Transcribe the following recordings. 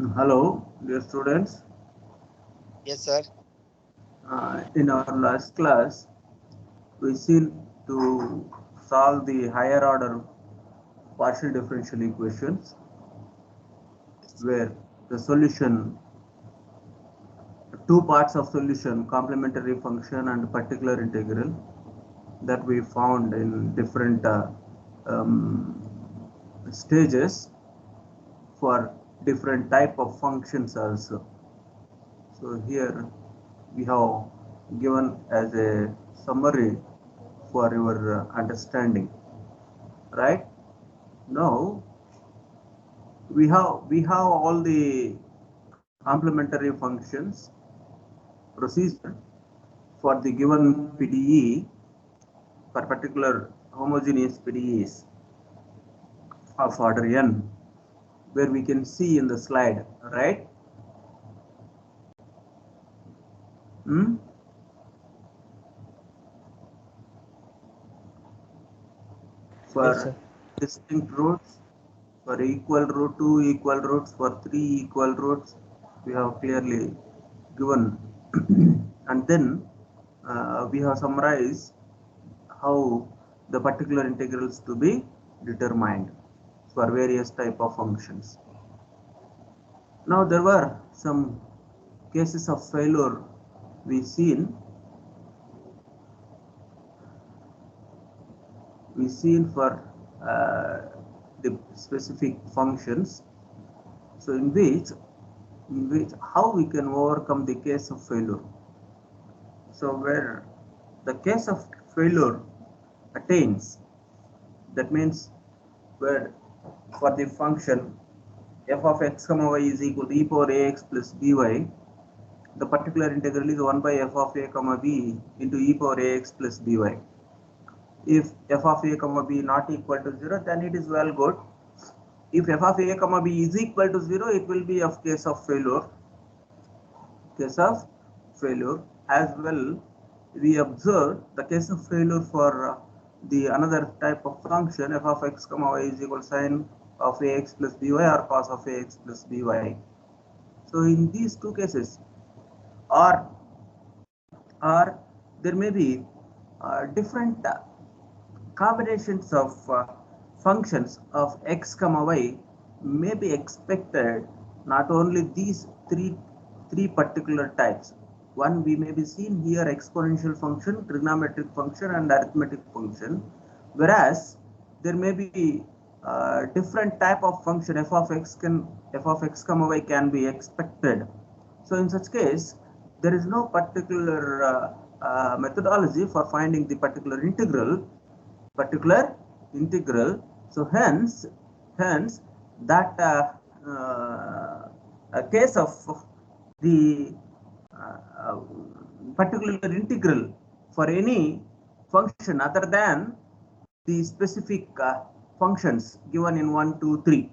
Hello, dear students. Yes, sir. In our last class, we seen to solve the higher order partial differential equations Yes. where the solution, two parts of solution, complementary function and particular integral that we found in different um, stages for different type of functions also. So here we have given as a summary for your understanding, right? Now we have all the complementary functions procedure for the given PDE for particular homogeneous PDEs of order n, where we can see in the slide, right? Hmm? Yes, For sir. distinct roots, for equal root, two equal roots, for three equal roots, we have clearly given. And then we have summarized how the particular integrals to be determined for various type of functions. Now there were some cases of failure we seen for the specific functions. So in which how we can overcome the case of failure. So where the case of failure attains, that means where for the function f of x comma y is equal to e power ax plus by, the particular integral is 1 by f of a comma b into e power ax plus by. If f of a comma b not equal to 0, then it is well good. If f of a comma b is equal to 0, it will be of case of failure. Case of failure as well. We observe the case of failure for the another type of function f of x comma y is equal to sine of ax plus by or cos of ax plus by. So in these two cases, or there may be different combinations of functions of x comma y may be expected, not only these three particular types. One we may be seen here exponential function, trigonometric function and arithmetic function, whereas there may be different type of function f of x comma y can be expected. So in such case, there is no particular methodology for finding the particular integral. So hence that a case of the uh, particular integral for any function other than the specific functions given in 1 2 3,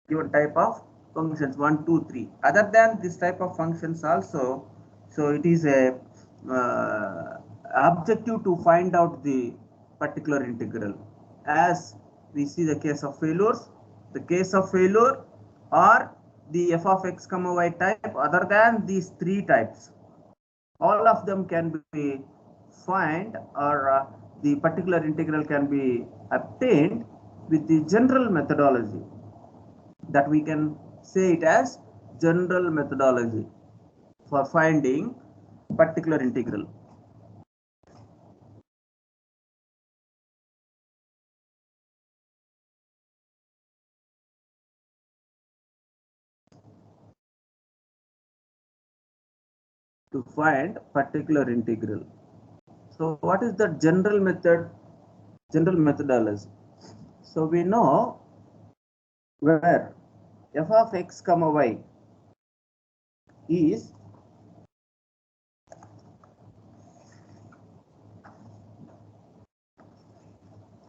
given type of functions 1 2 3, other than this type of functions also. So it is a objective to find out the particular integral. As we see the case of failures, the case of failure or the f of x comma y type other than these three types, all of them can be find, or the particular integral can be obtained with the general methodology, that we can say it as general methodology for finding particular integral. To find particular integral. So what is the general methodology? So we know where f of x comma y is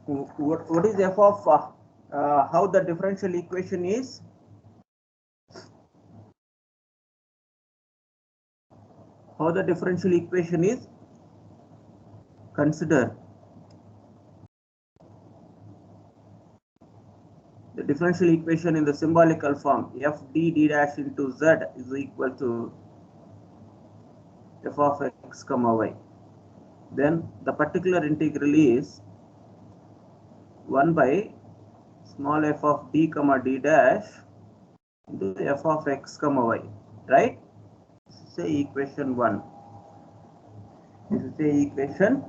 what is f of how the differential equation is. How the differential equation is consider. The the differential equation in the symbolical form f d dash into z is equal to f of x comma y. Then the particular integral is 1 by small f of d comma d dash into f of x comma y, right? Say equation 1. This is say equation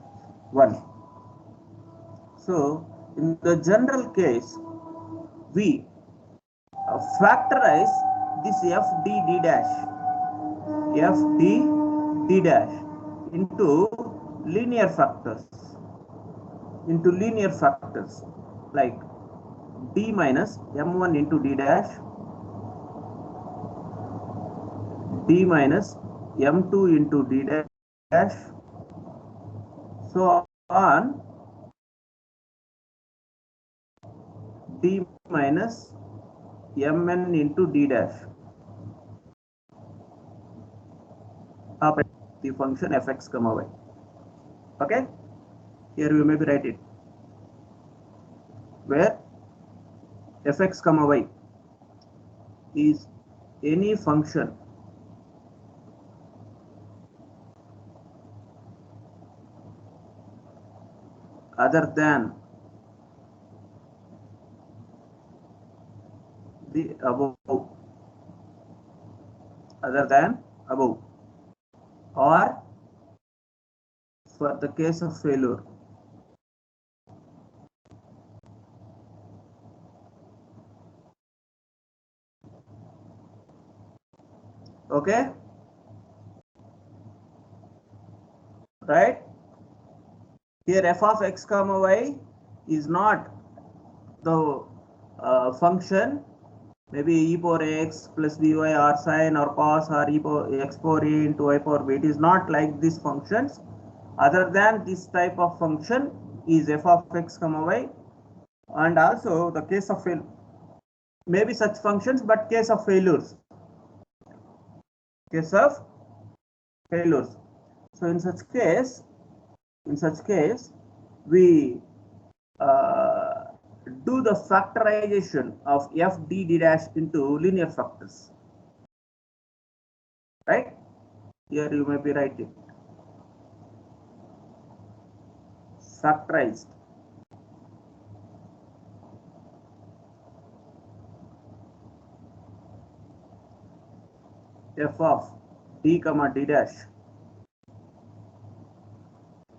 1. So in the general case, we factorize this f d dash into linear factors, like d minus m1 into d dash, d minus m2 into d dash, so on, d minus mn into d dash, the function fx comma y. Okay, here we maybe write it, where fx comma y is any function other than the above, or for the case of failure, okay, right? Here f of x comma y is not the function maybe e power x plus by or sine or cos or e power x power a into y power b. It is not like these functions. Other than this type of function is f of x comma y, and also the case of fail, maybe such functions, but case of failures. So in such case, we do the factorization of f d dash into linear factors, right? Here you may be writing factorized f of d comma d dash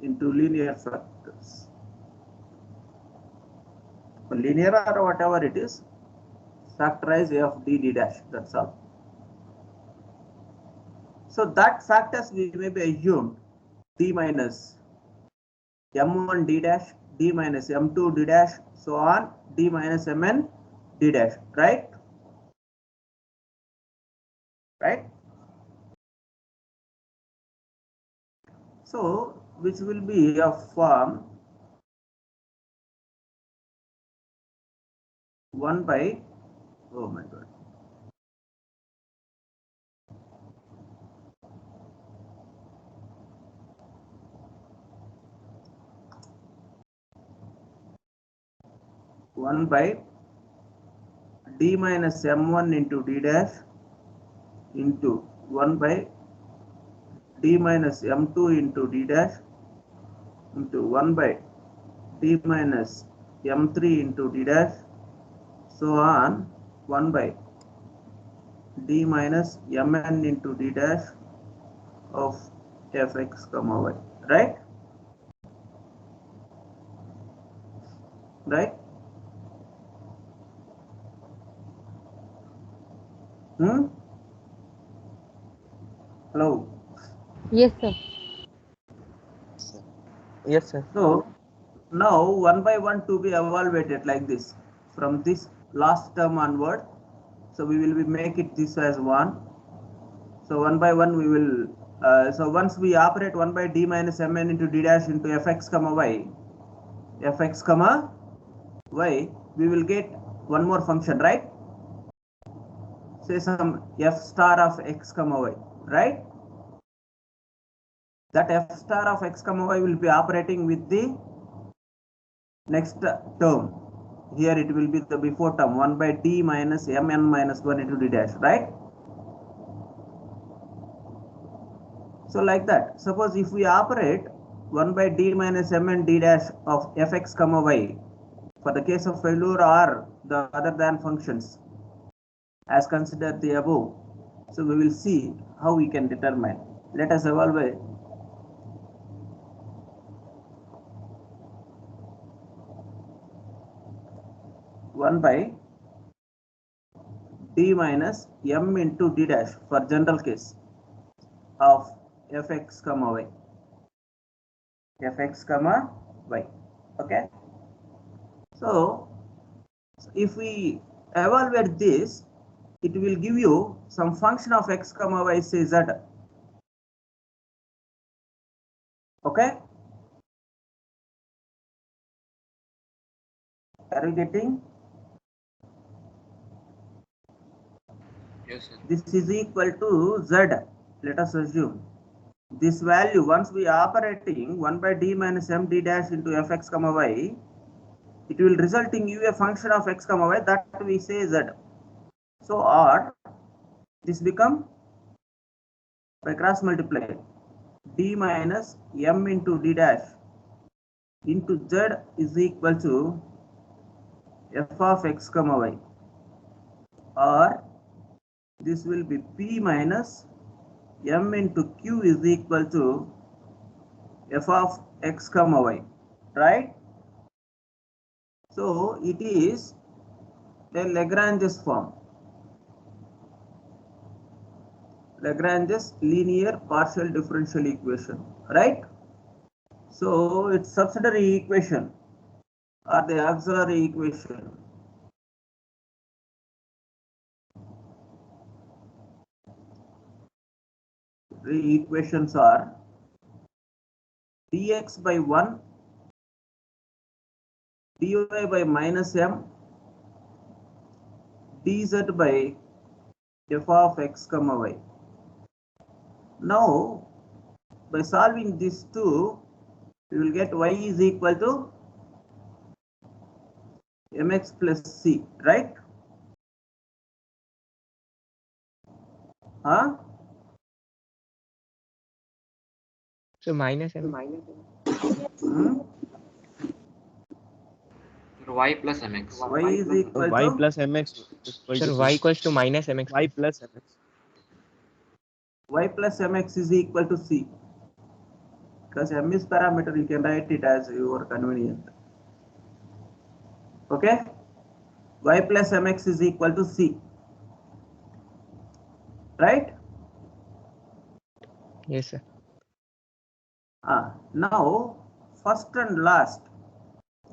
into linear factors, linear or whatever it is, factorize f d dash, that's all. So that factors we may be assumed d minus m1 d dash, d minus m2 d dash, so on, d minus mn d dash, right? So which will be of form 1 by, oh my god, one by d minus m1 into d dash into 1 by d minus m2 into d dash into 1 by d minus m3 into d dash, so on, 1 by d minus mn into d dash of fx comma y, right? Hello. Yes, sir. Sir. Yes, sir. So now 1 by 1 to be evaluated like this from this last term onward. So we will make it this as 1. So 1 by 1 we will, so once we operate 1 by d minus mn into d dash into fx comma y, we will get one more function, right? Say some f star of x comma y, right? That f star of x comma y will be operating with the next term, here it will be the before term 1 by d minus mn minus 1 into d dash, right? So like that, suppose if we operate 1 by d minus mn d dash of fx comma y for the case of failure or the other than functions as considered the above, so we will see how we can determine. Let us evaluate. One by d minus m into d dash for general case of fx comma y. Fx comma y. Okay. So if we evaluate this, it will give you some function of x comma y, say z. Okay. Are you getting? Yes, sir. This is equal to z. Let us assume this value, once we are operating 1 by d minus m d dash into fx comma y, it will result in you a function of x comma y that we say z. So or this become by cross multiply d minus m into d dash into z is equal to f of x comma y, or this will be p minus m into q is equal to f of x comma y, right? So it is a Lagrange's form, Lagrange's linear partial differential equation, right? So its subsidiary equation or the auxiliary equation the equations are dx by 1 dy by minus m dz by f of x comma y. Now by solving these two, we will get y is equal to mx plus c, right? Huh? So minus m. Hmm? Y plus mx. Y is equal y to plus mx equal Sir, to y equals to minus mx. y plus mx. y plus mx is equal to c, because m is parameter, you can write it as your convenient. Okay, y plus mx is equal to c, right? Yes, sir. Now first and last,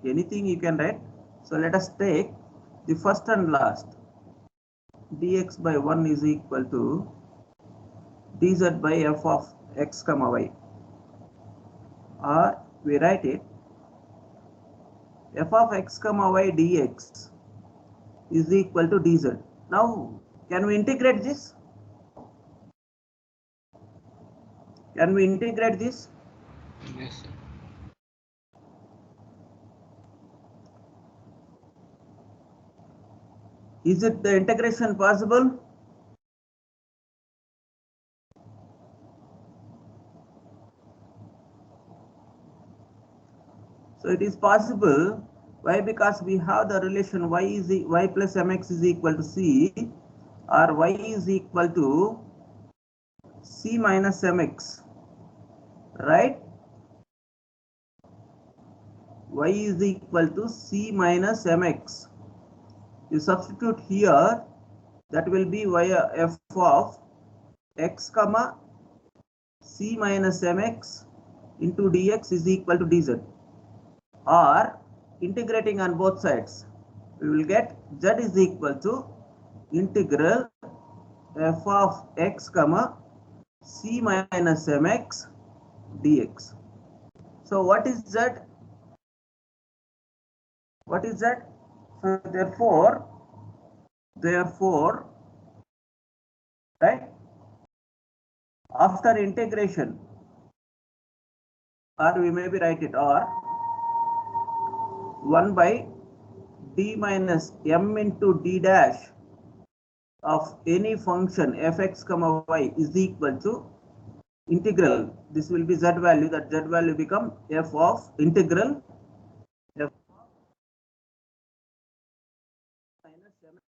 anything you can write. So let us take the first and last. Dx by 1 is equal to dz by f of x comma y, or we write it f of x comma y dx is equal to dz. Now can we integrate this? Can we integrate this? Yes, sir. Is it the integration possible? So it is possible. Why? Because we have the relation y plus mx is equal to c, or y is equal to c minus mx, right? Y is equal to c minus mx. You substitute here, that will be y f of x comma c minus mx into dx is equal to dz, or integrating on both sides, we will get z is equal to integral f of x comma c minus mx dx. So what is z? What is that? So therefore, right, after integration, or we maybe write it, or 1 by d minus m into d dash of any function fx comma y is equal to integral. This will be z value. That z value become f of integral f minus m.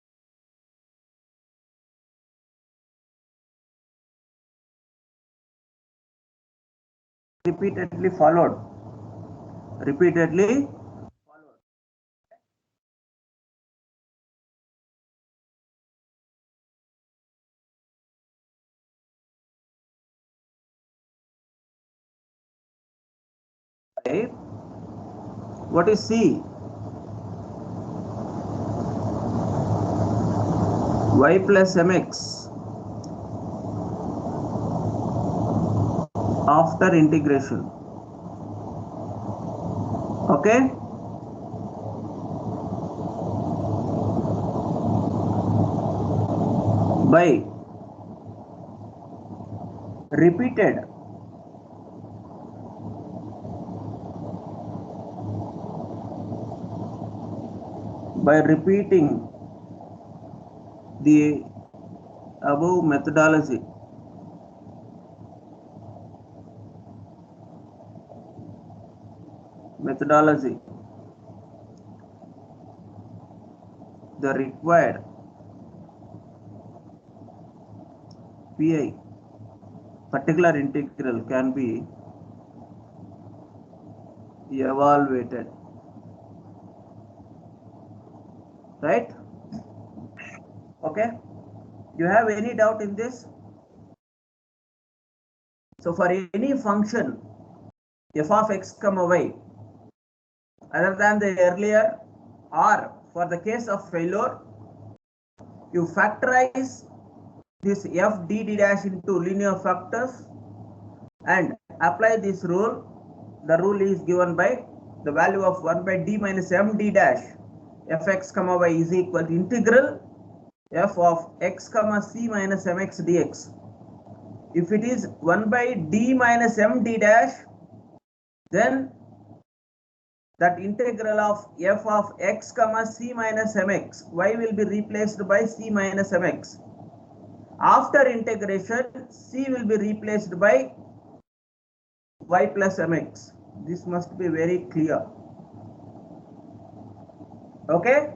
Repeatedly followed. Repeatedly followed. What is C? Y plus mx after integration. Okay? By repeated by repeating the above methodology. The required PI particular integral can be evaluated, right? Okay, you have any doubt in this? So for any function f of x comma y other than the earlier, or for the case of failure, you factorize this f d dash into linear factors and apply this rule. The rule is given by the value of 1 by d minus m d dash fx comma y is equal to integral f of x comma c minus mx dx. If it is 1 by d minus m d dash, then that integral of f of x comma c minus mx y will be replaced by c minus mx. After integration, c will be replaced by y plus mx. This must be very clear. Okay?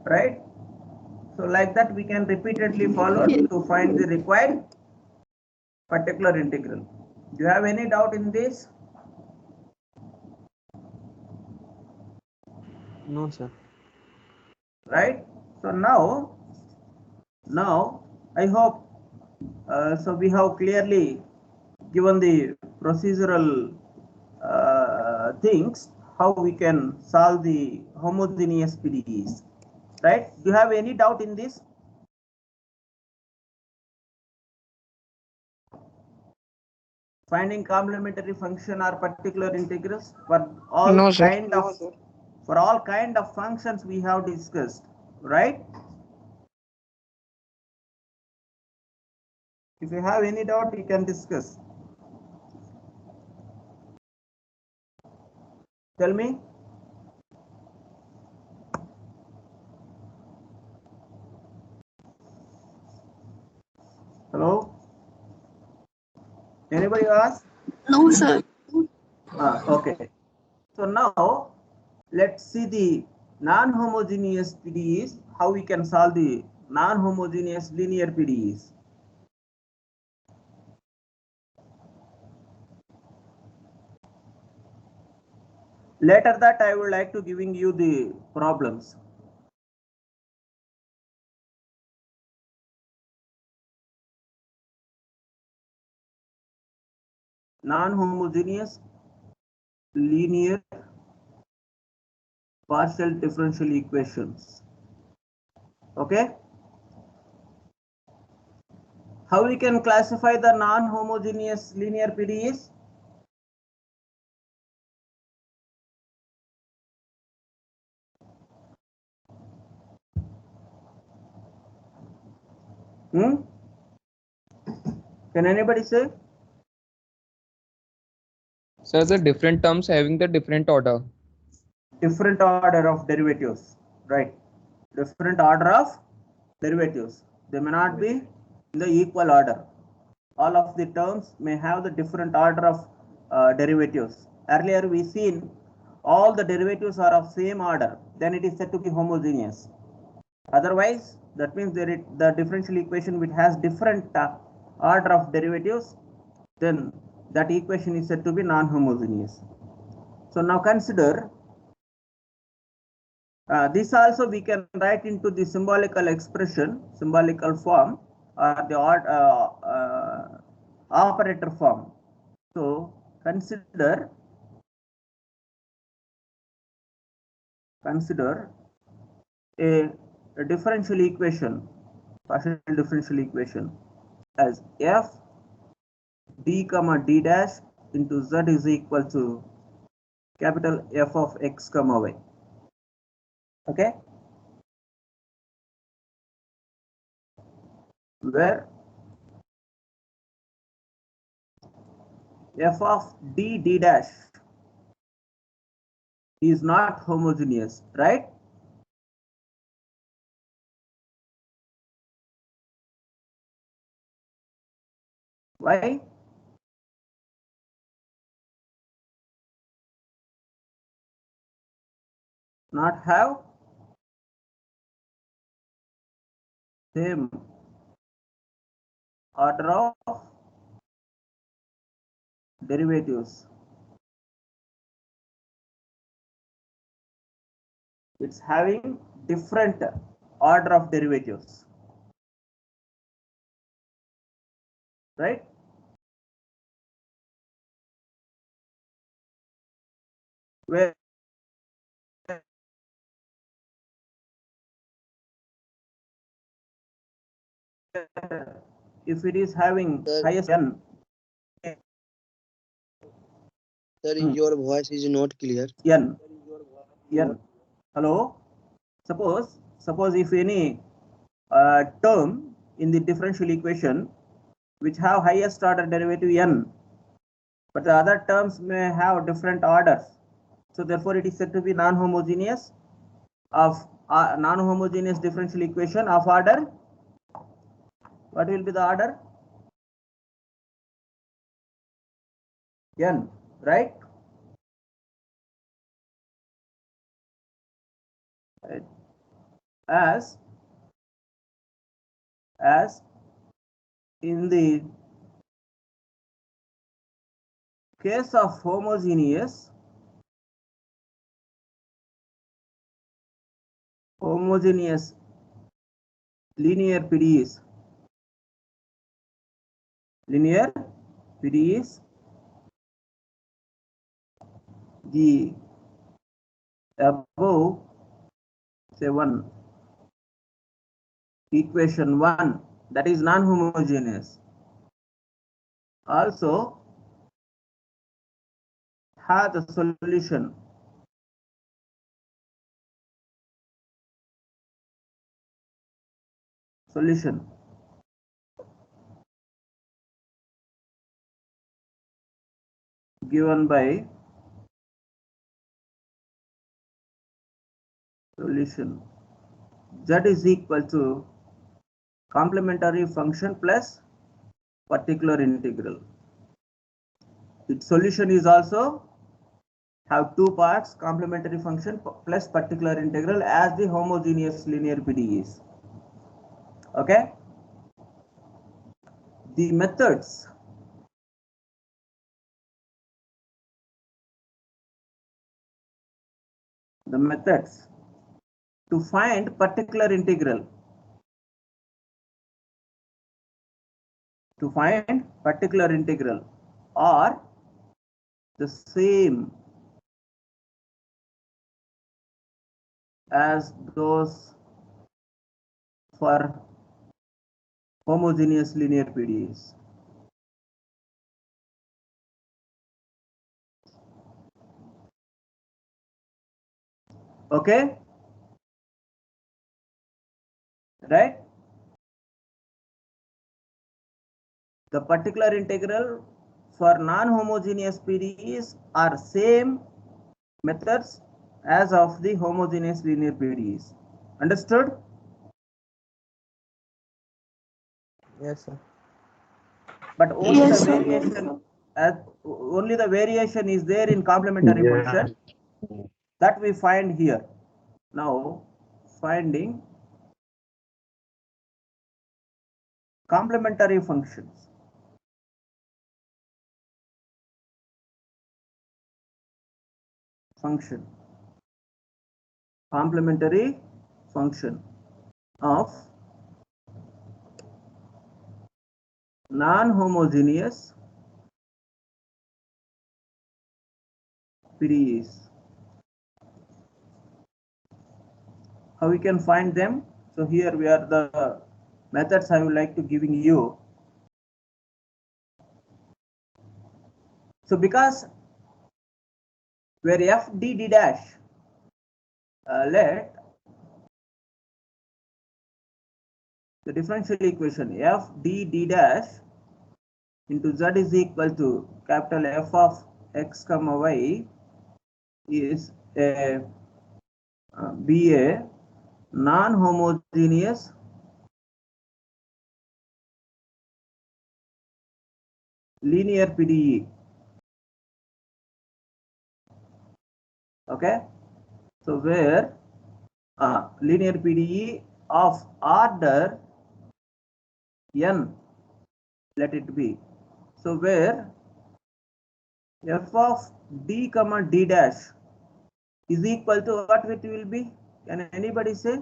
Right? So like that we can repeatedly follow to find the required particular integral. Do you have any doubt in this? No, sir. Right? So now I hope so we have clearly given the procedural things how we can solve the homogeneous PDEs. Right? Do you have any doubt in this? Finding complementary function or particular integrals for all No, sir. kind of for all kind of functions we have discussed, right? If you have any doubt, you can discuss. Tell me. Hello? Anybody ask? No, sir. Okay. So now let's see the non-homogeneous PDEs, how we can solve the non-homogeneous linear PDEs. Later that I would like to giving you the problems. Non-homogeneous linear partial differential equations. Okay. How we can classify the non-homogeneous linear PDEs? Can anybody say? So the different terms having the different order. Different order of derivatives, right? Different order of derivatives. They may not be in the equal order. All of the terms may have the different order of derivatives. Earlier we seen all the derivatives are of same order, then it is said to be homogeneous. Otherwise, that means the differential equation which has different order of derivatives, then that equation is said to be non-homogeneous. So now consider this also we can write into the symbolical expression, symbolical form, or the operator form. So consider a differential equation, partial differential equation as f d comma d dash into z is equal to capital F of x comma y. Okay, where f of d dash is not homogeneous, right? Why? Not have same order of derivatives. It's having different order of derivatives, right? Where if it is having highest n. Sir, your voice is not clear. N. Hello. Suppose if any term in the differential equation which have highest order derivative n, but the other terms may have different orders. So therefore, it is said to be non-homogeneous of non-homogeneous differential equation of order. What will be the order? N, right? As in the case of homogeneous linear PDEs, the above say 1 equation 1 that is non-homogeneous also have the solution given by solution z is equal to complementary function plus particular integral. Its solution is also have two parts, complementary function plus particular integral as the homogeneous linear PDEs. Okay, the methods to find particular integral are the same as those for homogeneous linear PDEs. Okay, right? The particular integral for non-homogeneous PDEs are same methods as of the homogeneous linear PDEs. Understood? Yes, sir. But only Yes, the sir. variation, only the variation is there in complementary function that we find here. Now, finding complementary functions. Complementary function of non-homogeneous PDEs. How we can find them? So here we are the methods I would like to giving you. So because where f d d dash, let the differential equation f d d dash into z is equal to capital F of x comma y is be a non-homogeneous linear PDE. Okay, so where linear PDE of order n, let it be. So where f of d comma d dash is equal to what it will be? Can anybody say?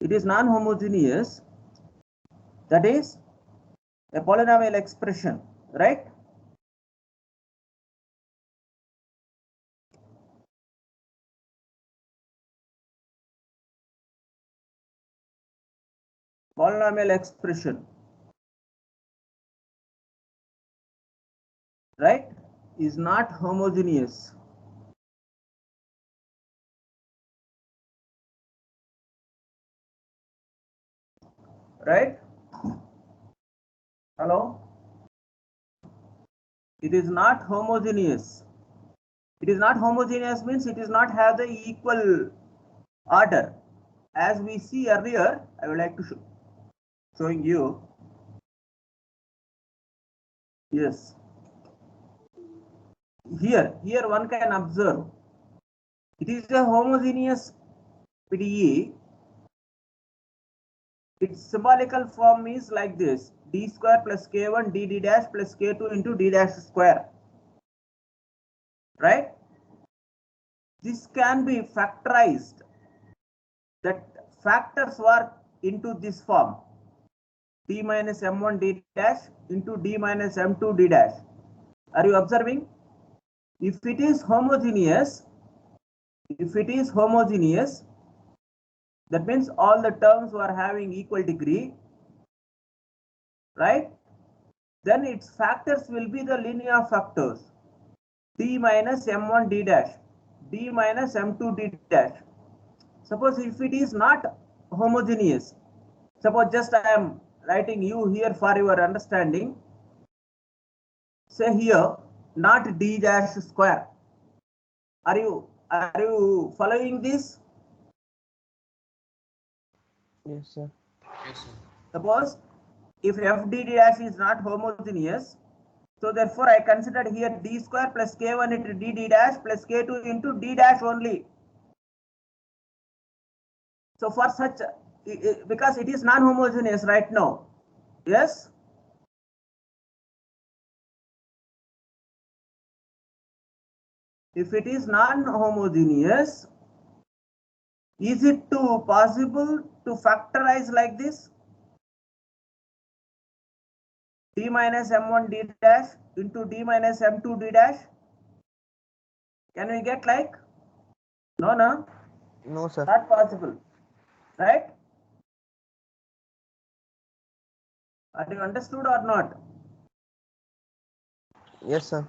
It is non-homogeneous, that is a polynomial expression, right? Polynomial expression, right, is not homogeneous. Right? Hello? It is not homogeneous. It is not homogeneous means it is not have the equal order. As we see earlier, I would like to showing you. Yes. Here one can observe. It is a homogeneous PDE. Its symbolical form is like this: d square plus k1 d dash plus k2 into d dash square. Right? This can be factorized. That factors work into this form: d minus m1 d dash into d minus m2 d dash. Are you observing? If it is homogeneous, that means all the terms were having equal degree, right? Then its factors will be the linear factors: d minus m1 d dash, d minus m2 d dash. Suppose if it is not homogeneous, suppose just I am writing you here for your understanding. Say here not d dash square. Are you following this? Yes, sir. Yes, sir. Suppose if f d dash is not homogeneous, so therefore I considered here d square plus k1 into d dash plus k2 into d dash only. So for such, because it is non-homogeneous right now, yes. If it is non-homogeneous, is it possible to factorize like this? D minus m1 d dash into d minus m2 d dash. Can we get like? No, no. No, sir. Not possible, right? Are you understood or not? Yes, sir.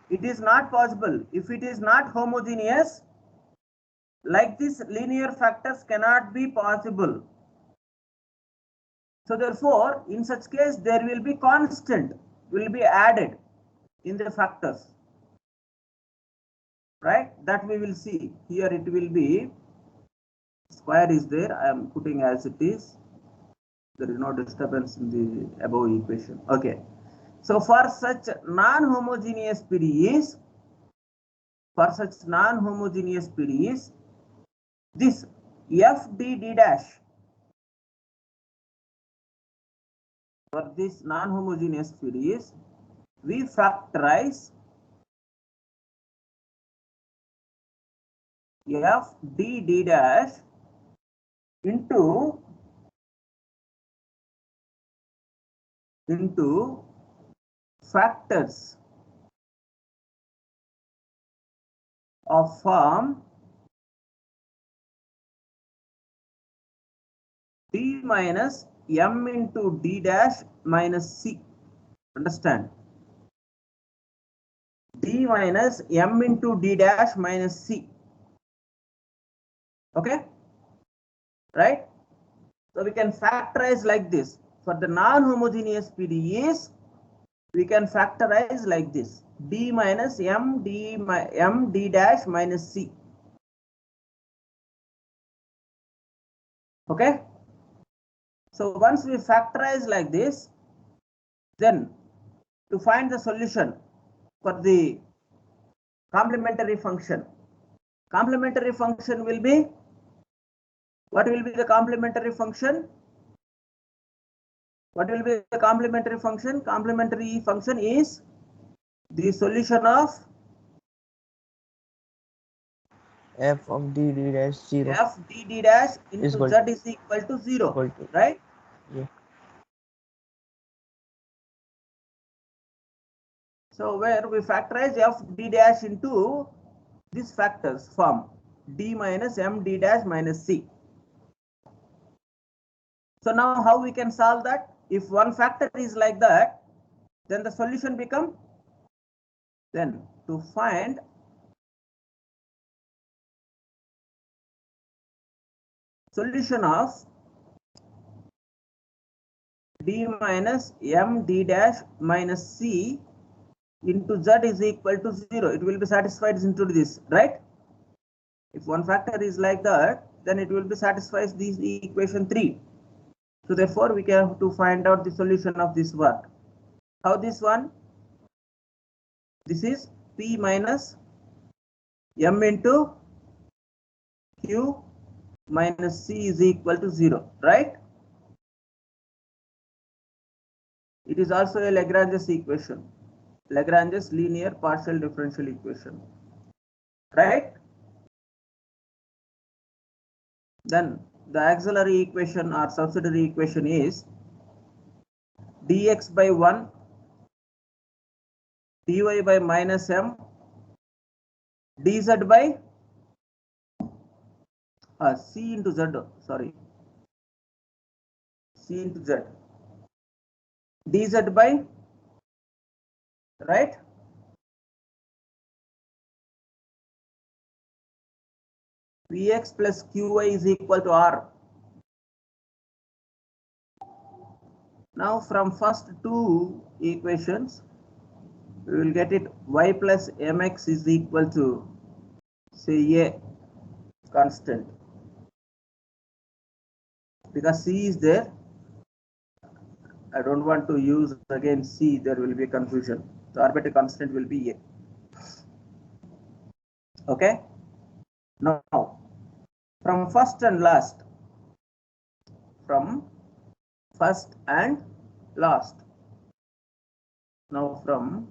It is not possible. If it is not homogeneous, like this, linear factors cannot be possible. So therefore, in such case, there will be constant. will be added in the factors, right? That we will see. Here it will be square is there. I am putting as it is. There is no disturbance in the above equation. Okay. So for such non-homogeneous PDEs, this FD dash, for this non-homogeneous PDEs, we factorize FD dash into factors of form D minus M into D dash minus C. Understand? D minus M into D dash minus C. Okay? Right? So we can factorize like this. For the non-homogeneous PDEs, we can factorize like this. D minus M D dash minus C. Okay? So once we factorize like this, then to find the solution for the complementary function will be, what will be the complementary function? What will be the complementary function? Complementary function is the solution of F of D D dash 0. F D dash into Is equal- Z is equal to 0, equal to- right? Yeah. So where we factorize F D dash into this factors form D minus M D dash minus C. So now how we can solve that? If one factor is like that, then the solution become, then to find solution of D minus M D dash minus C into Z is equal to 0. It will be satisfied into this, right? If one factor is like that, then it will be satisfies this equation 3. So therefore we can have to find out the solution of this one. How this one? This is P minus M into Q minus C is equal to 0, right? It is also a Lagrange's equation, Lagrange's linear partial differential equation, right? Then the auxiliary equation or subsidiary equation is dx by 1 dy by minus m dz by c into z, sorry, c into z, dz by, right, Vx plus Qy is equal to R. Now from first two equations, we will get it y plus mx is equal to, say, a constant, because c is there. I don't want to use again c, there will be confusion. The arbitrary constant will be a. Okay. Now from first and last, now from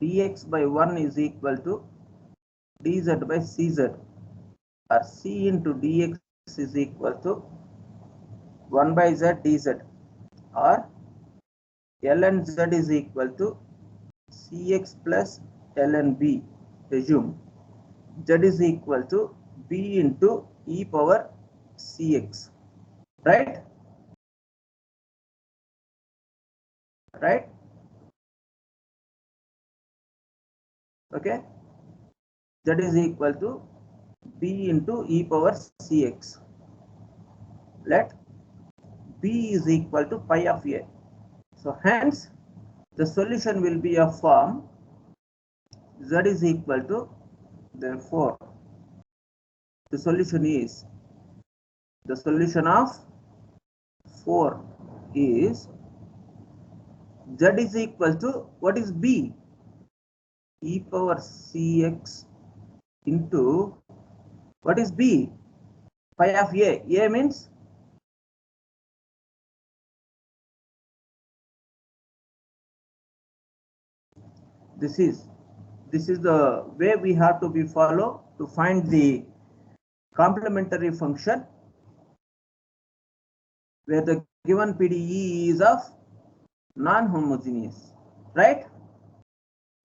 dx by 1 is equal to dz by cz, or c into dx is equal to 1 by z dz, or ln z is equal to cx plus ln b. Assume z is equal to b into e power cx, right? Right? Okay. Z is equal to b into e power cx. Let b is equal to pi of a. So hence the solution will be of form z is equal to, therefore the solution of 4 is z is equal to, what is b? E power cx into, what is b? Phi of a. A means this is the way we have to be follow to find the complementary function where the given PDE is of non-homogeneous, right?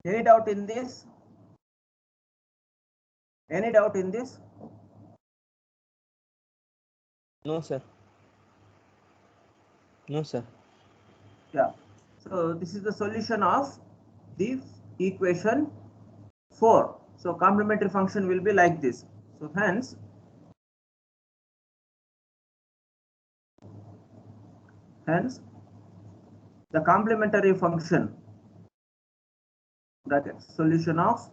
Any doubt in this? Any doubt in this? No, sir. No, sir. Yeah. So this is the solution of the equation 4. So complementary function will be like this. So hence the complementary function bracket solution of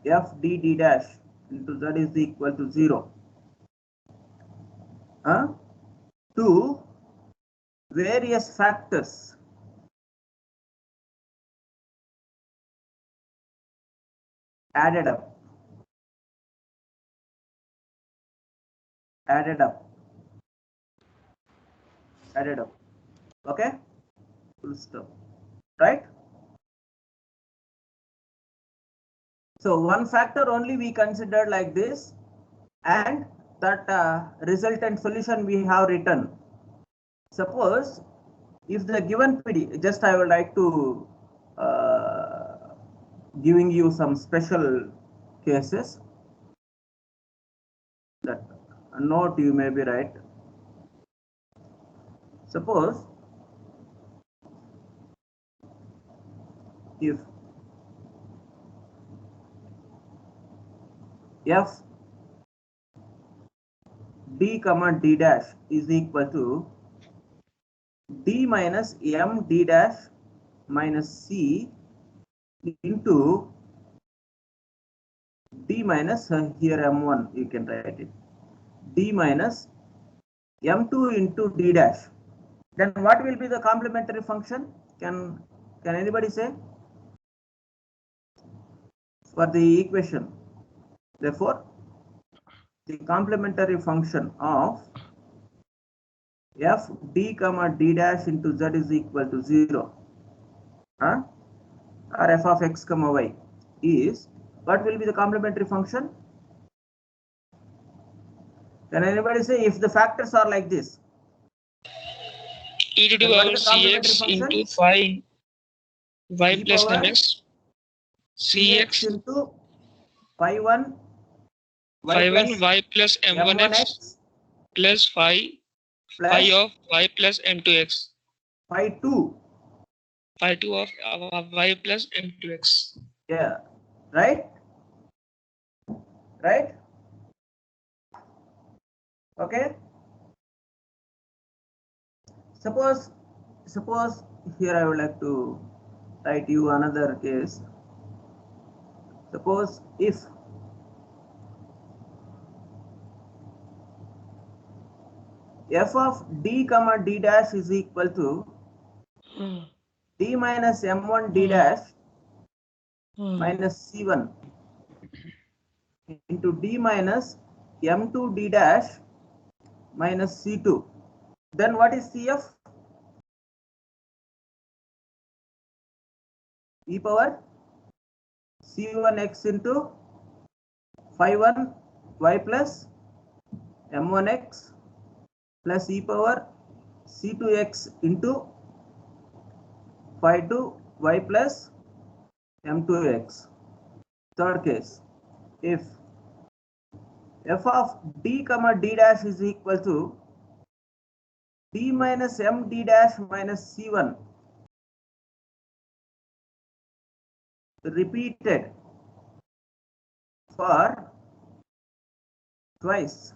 f d d dash into z is equal to 0 to various factors added up okay, full stop, right? So one factor only we considered like this, and that resultant solution we have written. Suppose if the given PD, just I would like to giving you some special cases that a note you may be right. Suppose if f d comma d dash is equal to d minus m d dash minus c into d minus here m1 you can write it, d minus m2 into d dash, then what will be the complementary function? Can anybody say for the equation? Therefore the complementary function of f d comma d dash into z is equal to 0 or f of x comma y is, what will be the complementary function? Can anybody say if the factors are like this? E to the power cx into phi y E plus power mx cx cx into phi 1 phi 1 y plus m1x plus phi of y plus m2x phi 2 phi 2 of y plus m2x. yeah, right, okay. Suppose here I would like to write you another case. Suppose if f of d comma d dash is equal to d minus m1 d dash minus c1 into d minus m2 d dash minus c2, then what is cf? E power c1x into phi 1 y plus m1x plus e power c2x into phi 2 y plus m2x. Third case, if f of d comma d dash is equal to d minus m d dash minus c1 repeated for twice,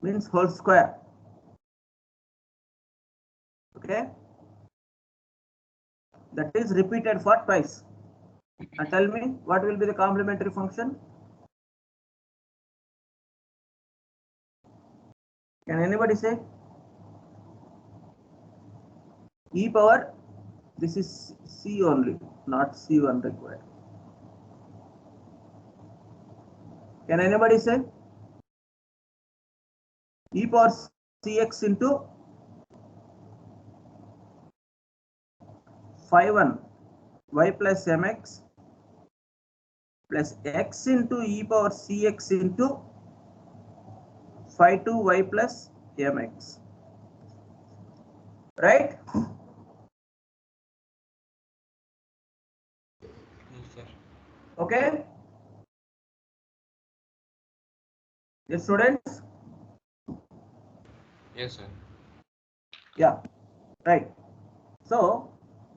means whole square, Okay, that is repeated for twice. And tell me what will be the complementary function? Can anybody say? E power, this is C only, not C1 required. Can anybody say? E power Cx into phi1 y plus mx plus x into e power Cx into phi2 y plus mx. Right? Yes, sir. Okay. Yes, students? Yes, sir. Yeah, right. So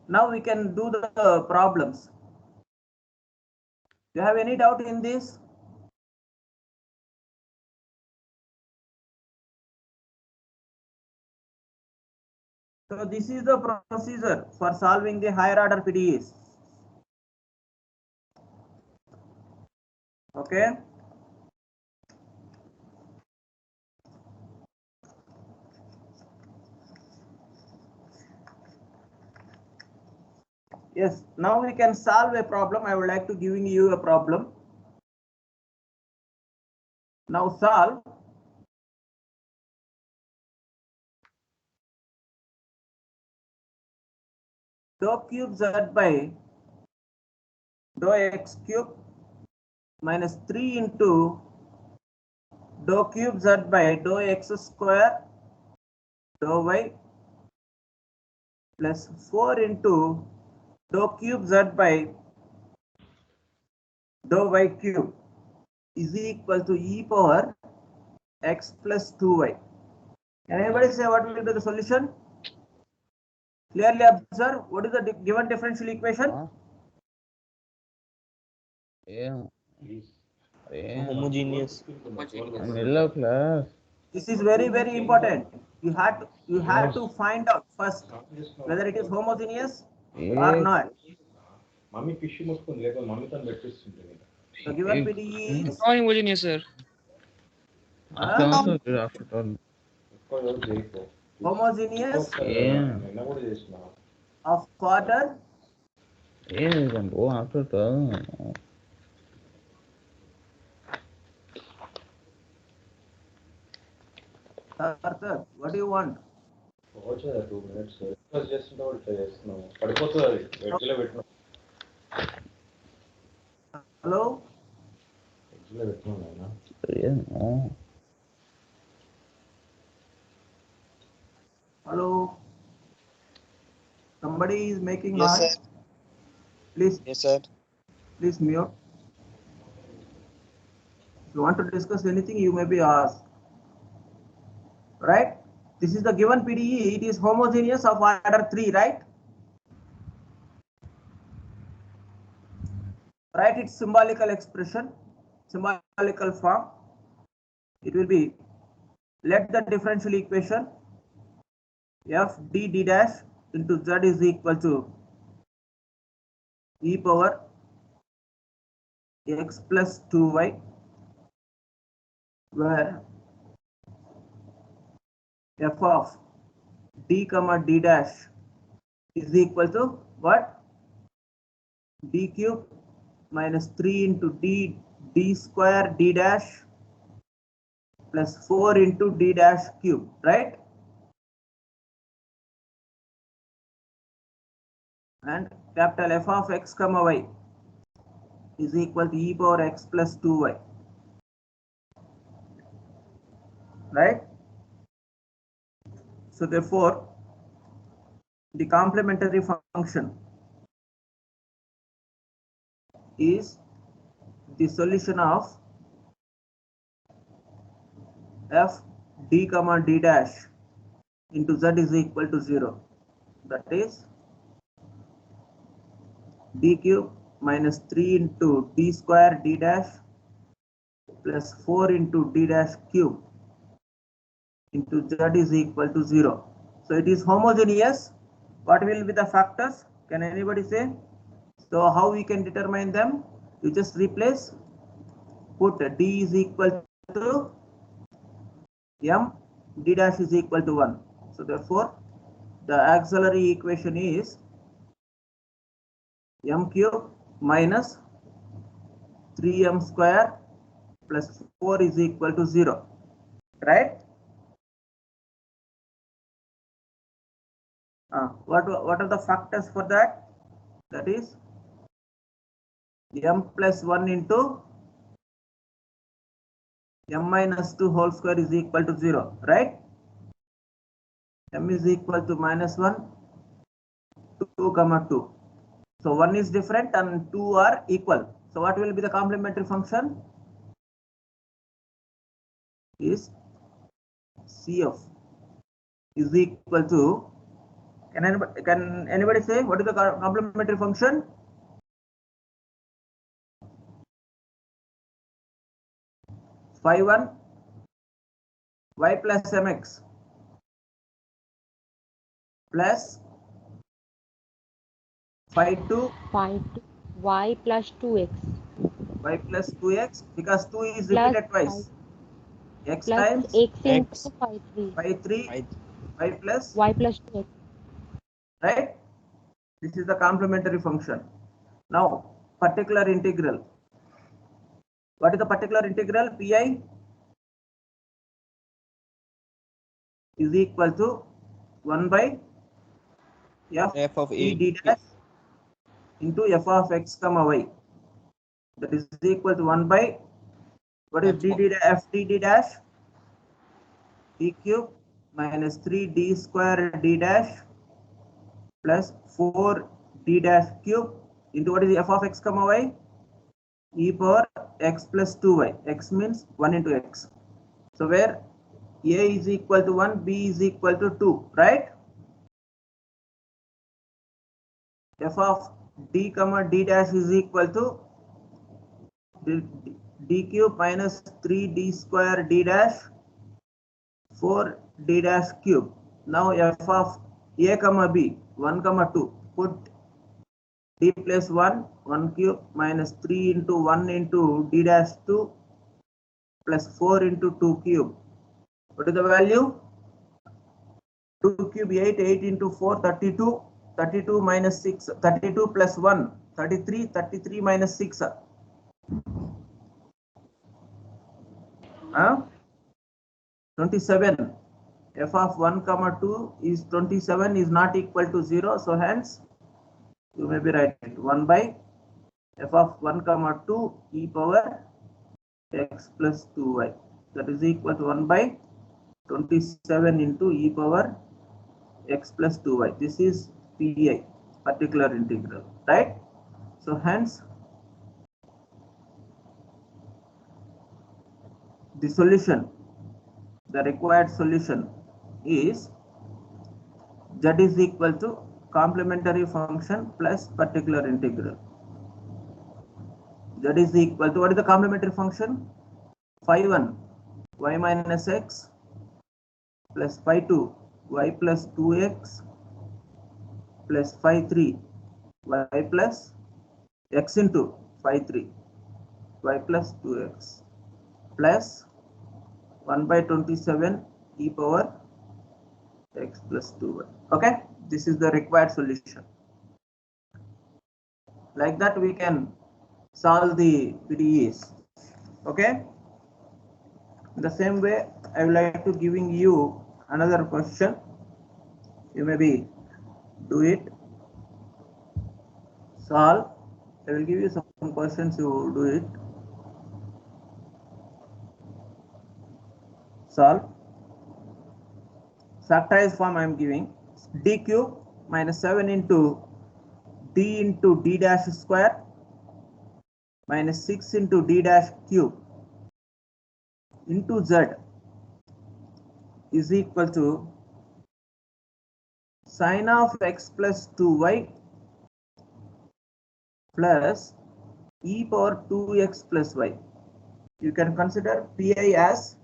now we can do the problems. Do you have any doubt in this? So this is the procedure for solving the higher order PDEs. Okay. Yes, now we can solve a problem. I would like to giving you a problem. Now solve. Dou cube z by dou x cube minus 3 into dou cube z by dou x square dou y plus 4 into dou cube z by dou y cube is equal to e power x plus 2y. Can anybody say what will be the solution? Clearly observe what is the given differential equation? Yeah. Homogeneous. Homogeneous. Class. This is very important. You had to find out first whether it is homogeneous or not. The given PDE is Non-homogeneous, sir. homogeneous Yeah. of order Yeah, you can go after the. Arthur, what do you want? Hello? Yeah, no. Hello? Somebody is making Yes, noise. sir. Please, Yes, sir. please mute. If you want to discuss anything, you may be asked. Right? This is the given PDE. It is homogeneous of order 3, right? Write its symbolical expression, symbolical form. It will be, let the differential equation f d d dash into z is equal to e power x plus 2y, where f of d comma d dash is equal to what? D cube minus 3 into d square d dash plus 4 into d dash cube, right? And capital F of x comma y is equal to e power x plus 2y, right? So therefore, the complementary function is the solution of f d comma d dash into z is equal to 0. That is d cube minus 3 into d square d dash plus 4 into d dash cube into z is equal to 0. So it is homogeneous. What will be the factors? Can anybody say? So how we can determine them? You just replace, put d is equal to m, d dash is equal to 1. So therefore, the auxiliary equation is m cube minus 3m square plus 4 is equal to 0, right? What are the factors for that? That is m plus 1 into m minus 2 whole square is equal to 0, right? M is equal to minus 1, 2 comma 2. So 1 is different and 2 are equal. So what will be the complementary function? Is CF is equal to, can anybody say what is the complementary function? Phi 1 y plus mx plus phi 2 Phi 2 y plus 2x y plus 2x, because 2 is plus repeated twice. X plus times x into X. phi 3 phi 3 y plus, y plus 2x. right? This is the complementary function. Now particular integral. What is the particular integral? Pi is equal to 1 by F of d A. d dash into f of x comma y. That is equal to 1 by, what is f d d dash? D cube minus 3d square d dash plus 4 d dash cube into what is the f of x comma y? E power x plus 2y. X means 1 into x. So where a is equal to 1, b is equal to 2, right? F of d comma d dash is equal to d cube minus 3d square d dash 4 d dash cube. Now f of a comma b, 1 comma 2, put d plus 1, 1 cube minus 3 into 1 into d dash 2 plus 4 into 2 cube. What is the value? 2 cube 8, 8 into 4, 32, 32 minus 6, 32 plus 1, 33, 33 minus 6. 27. F of 1 comma 2 is 27 is not equal to 0. So hence you may be right. 1 by f of 1 comma 2 e power x plus 2y. That is equal to 1 by 27 into e power x plus 2y. This is PI, particular integral, right? So hence the solution, the required solution is z is equal to complementary function plus particular integral. Z is equal to, what is the complementary function? Phi 1 y minus x plus phi 2 y plus 2x plus phi 3 y plus x into phi 3 y plus 2x plus 1 by 27 e power x plus 2y. Okay, this is the required solution. Like that we can solve the PDEs. Okay, in the same way I would like to giving you another question. You maybe do it, solve. I will give you some questions, you do it, solve. Factorized form I am giving. D cube minus 7 into d dash square minus 6 into d dash cube into z is equal to sine of x plus 2y plus e power 2x plus y. You can consider Pi as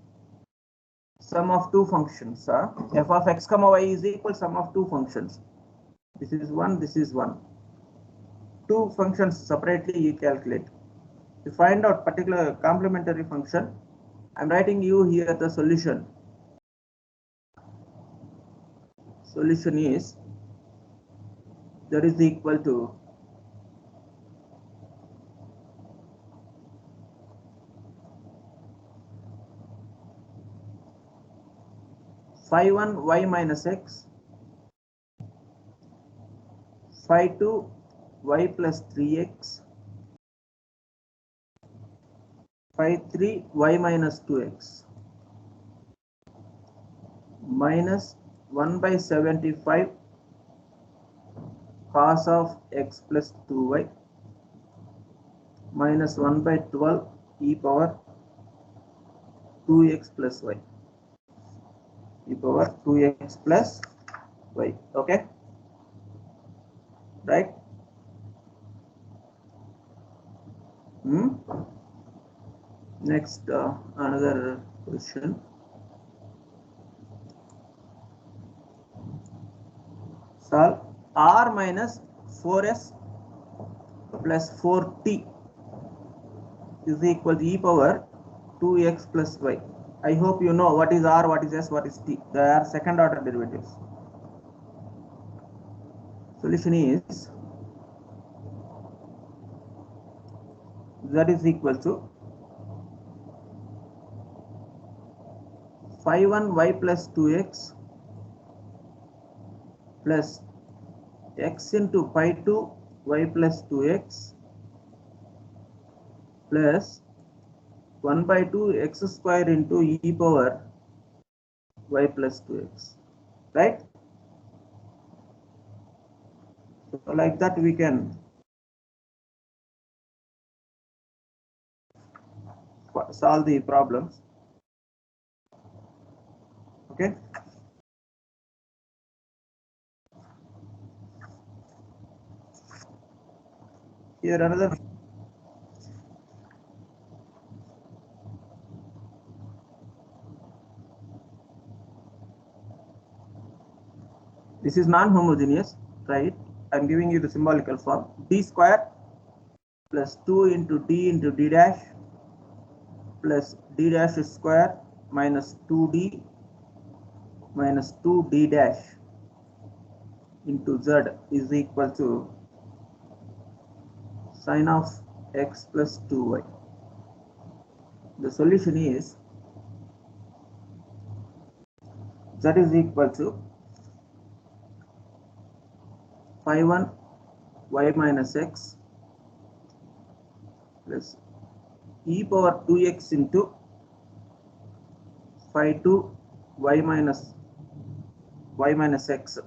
sum of two functions. F of x comma y is equal sum of two functions. This is one, this is one. Two functions separately you calculate. To find out particular complementary function, I'm writing you here the solution. Solution is that is equal to phi 1 y minus x, phi 2 y plus 3x, phi 3 y minus 2x, minus 1 by 75 cos of x plus 2y, minus 1 by 12 e power 2x plus y, e power 2x plus y. Okay, right? Next, another question. Solve r minus 4s plus 4t is equal to e power 2x plus y. I hope you know what is r, what is s, what is t. They are second order derivatives. Solution is z is equal to phi 1 y plus 2x plus x into phi 2 y plus 2x plus 1 by 2 x square into e power y plus 2x, right? So like that we can solve the problems. Okay. Here another. This is non-homogeneous, right? I'm giving you the symbolical form. D square plus 2 into d dash plus d dash square minus 2d minus 2d dash into z is equal to sine of x plus 2y. The solution is z is equal to phi 1 y minus x plus e power 2x into phi 2 y minus x,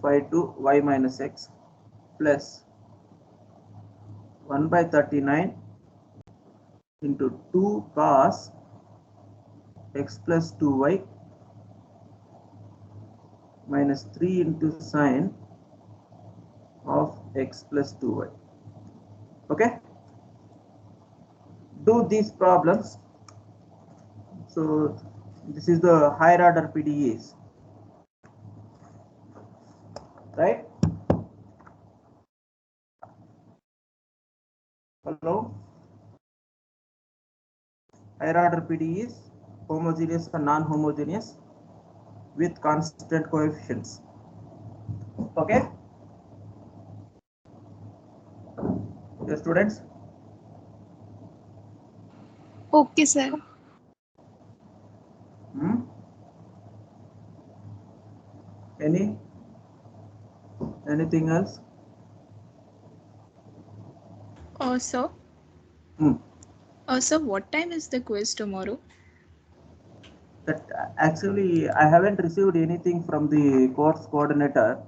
phi 2 y minus x plus 1 by 39 into 2 cos x plus 2y minus 3 into sine of x plus 2y. Okay, do these problems. So this is the higher order PDEs, right? Hello, higher order PDEs, homogeneous and non-homogeneous with constant coefficients. Okay, the students. Okay, sir. Anything else? Sir. Sir, what time is the quiz tomorrow? That actually I haven't received anything from the course coordinator.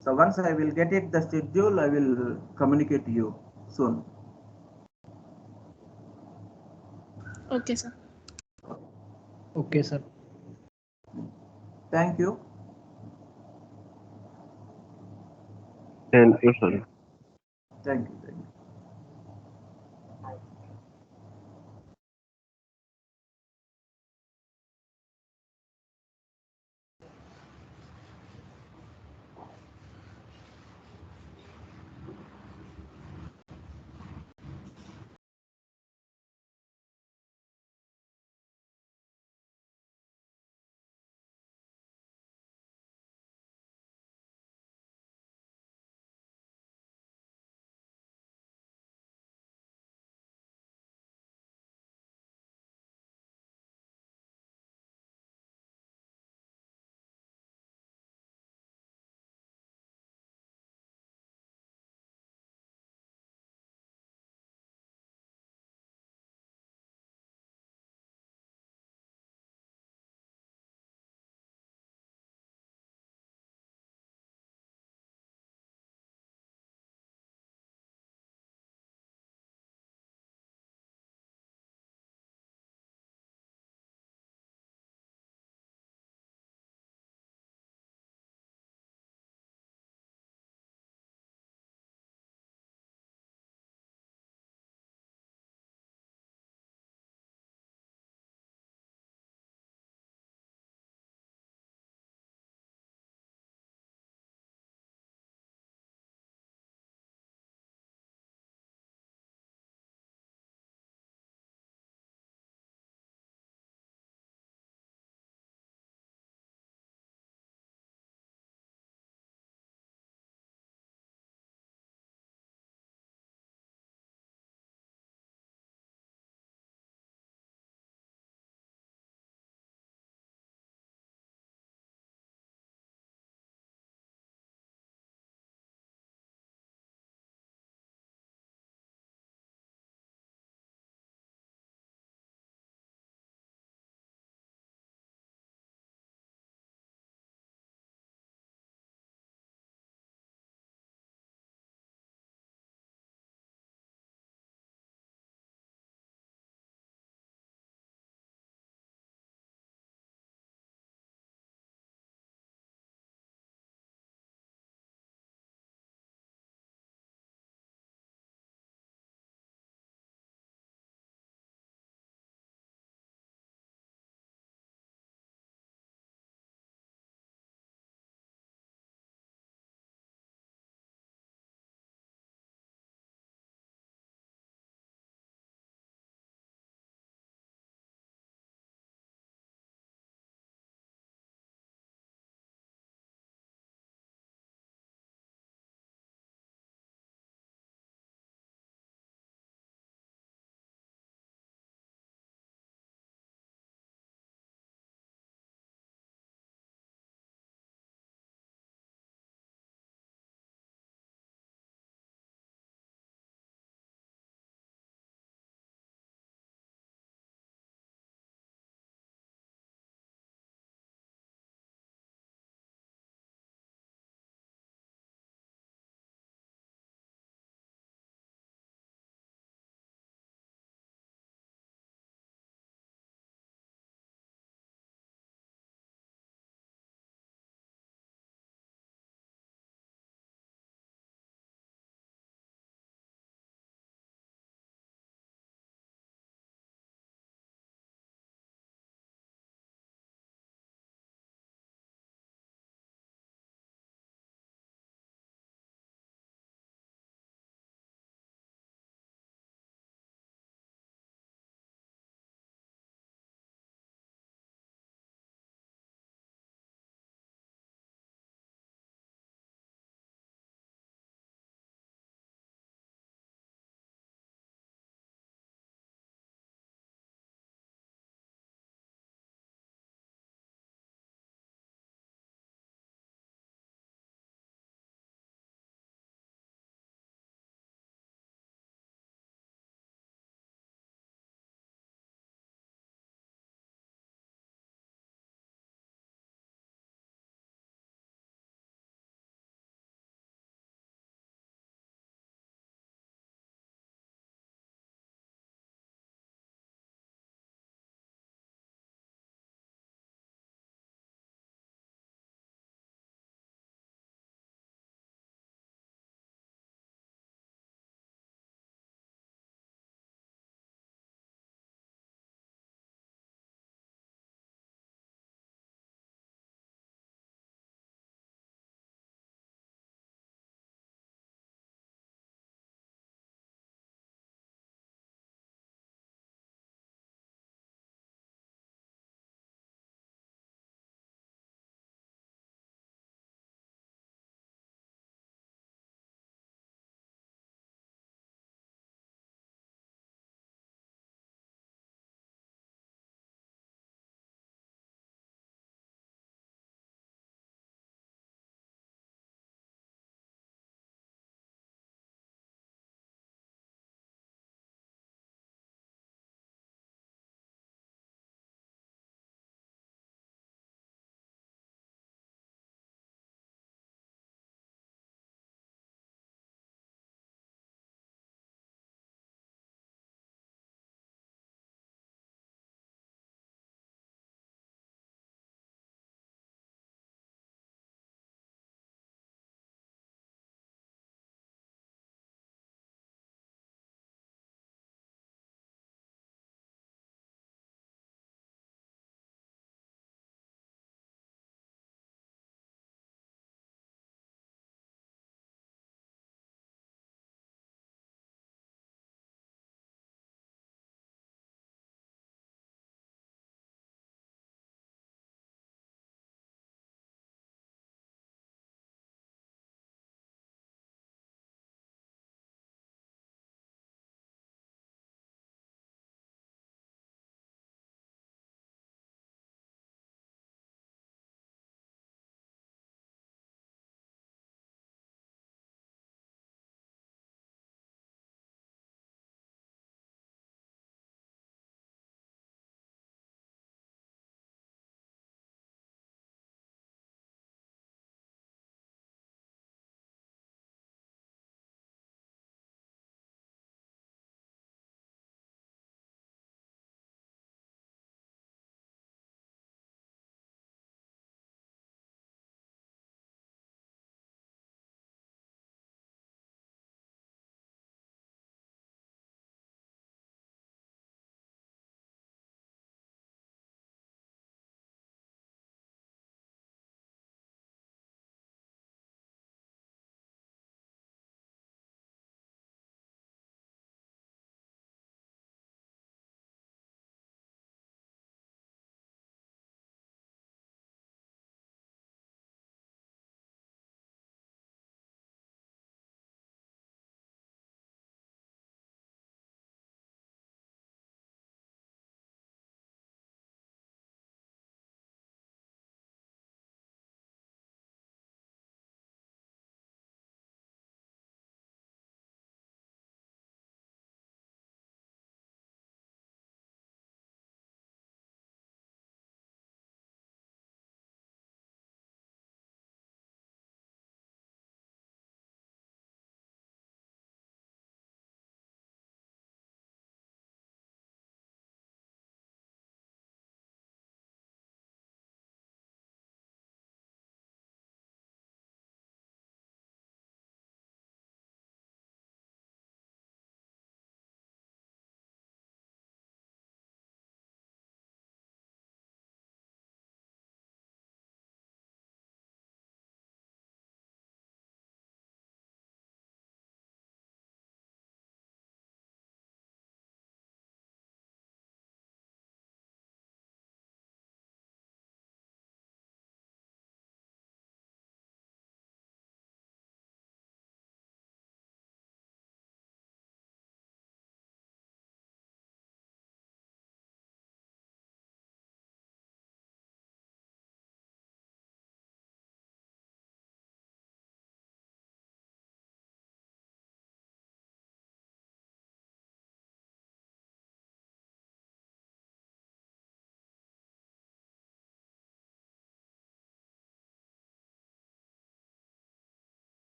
So once I will get it, the schedule, I will communicate to you soon. Okay, sir. Okay, sir. Thank you. Thank you, sir. Thank you.